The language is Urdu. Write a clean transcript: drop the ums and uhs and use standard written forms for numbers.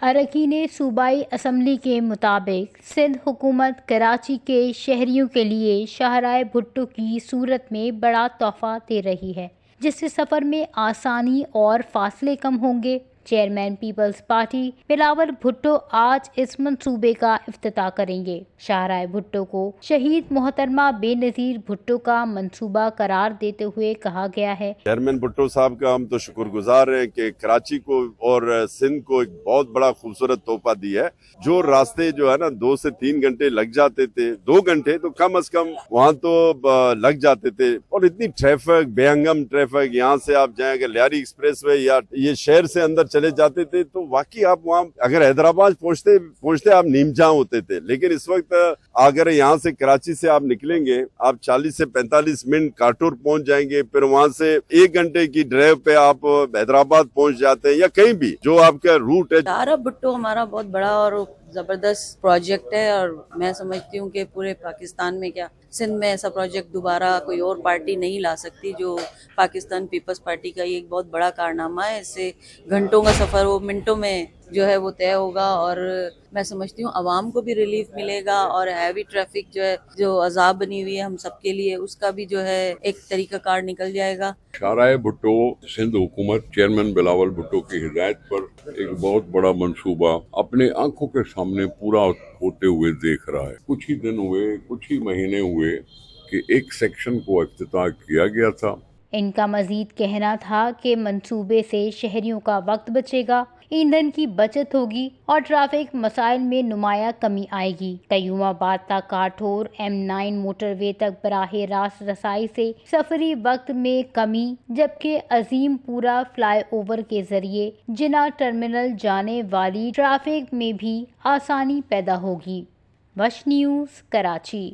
اراکین صوبائی اسمبلی کے مطابق سندھ حکومت کراچی کے شہریوں کے لیے شاہراہ بھٹو کی صورت میں بڑا تحفہ دے رہی ہے، جس سے سفر میں آسانی اور فاصلے کم ہوں گے۔ چیئرمین پیپلز پارٹی بلاول بھٹو آج اس منصوبے کا افتتاح کریں گے۔ شاہراہ بھٹو کو شہید محترمہ بے نظیر بھٹو کا منصوبہ قرار دیتے ہوئے کہا گیا ہے، چیئرمین بھٹو صاحب کا ہم تو شکر گزار ہیں کہ کراچی کو اور سندھ کو ایک بہت بڑا خوبصورت تحفہ دیا ہے۔ جو راستے جو ہے نا 2 سے 3 گھنٹے لگ جاتے تھے، 2 گھنٹے تو کم از کم وہاں تو لگ جاتے تھے، اور اتنی ٹریفک، بے ہنگم ٹریفک، یہاں سے آپ جائیں اگر لیاری ایکسپریس وے یا یہ شہر سے اندر چلے جاتے تھے تو واقعی آپ وہاں اگر حیدرآباد پہنچتے آپ نیم جاں ہوتے تھے، لیکن اس وقت اگر یہاں سے کراچی سے آپ نکلیں گے آپ 40 سے 45 منٹ کاٹور پہنچ جائیں گے، پھر وہاں سے 1 گھنٹے کی ڈرائیو پہ آپ حیدرآباد پہنچ جاتے ہیں یا کہیں بھی جو آپ کا روٹ ہے۔ شاہراہ بھٹو ہمارا بہت بڑا اور زبردست پروجیکٹ ہے، اور میں سمجھتی ہوں کہ پورے پاکستان میں کیا سندھ میں ایسا پروجیکٹ دوبارہ کوئی اور پارٹی نہیں لا سکتی جو پاکستان پیپلز پارٹی کا یہ ایک بہت بڑا کارنامہ ہے۔ اس سے گھنٹوں کا سفر وہ منٹوں میں جو ہے وہ طے ہوگا، اور میں سمجھتی ہوں عوام کو بھی ریلیف ملے گا، اور ہیوی ٹریفک جو ہے جو عذاب بنی ہوئی ہے ہم سب کے لیے اس کا بھی جو ہے ایک طریقہ کار نکل جائے گا۔ شاہراہ بھٹو سندھ حکومت چیئرمین بلاول بھٹو کی ہدایت پر ایک بہت بڑا منصوبہ اپنے آنکھوں کے سامنے پورا ہوتے ہوئے دیکھ رہا ہے۔ کچھ ہی دن ہوئے، کچھ ہی مہینے ہوئے کہ ایک سیکشن کو افتتاح کیا گیا تھا۔ ان کا مزید کہنا تھا کہ منصوبے سے شہریوں کا وقت بچے گا، ایندھن کی بچت ہوگی اور ٹریفک مسائل میں نمایاں کمی آئے گی۔ قیوم آباد تا کاٹھور M9 موٹر وے تک براہ راست رسائی سے سفری وقت میں کمی، جبکہ عظیم پورہ فلائی اوور کے ذریعے جناح ٹرمینل جانے والی ٹریفک میں بھی آسانی پیدا ہوگی۔ وش نیوز، کراچی۔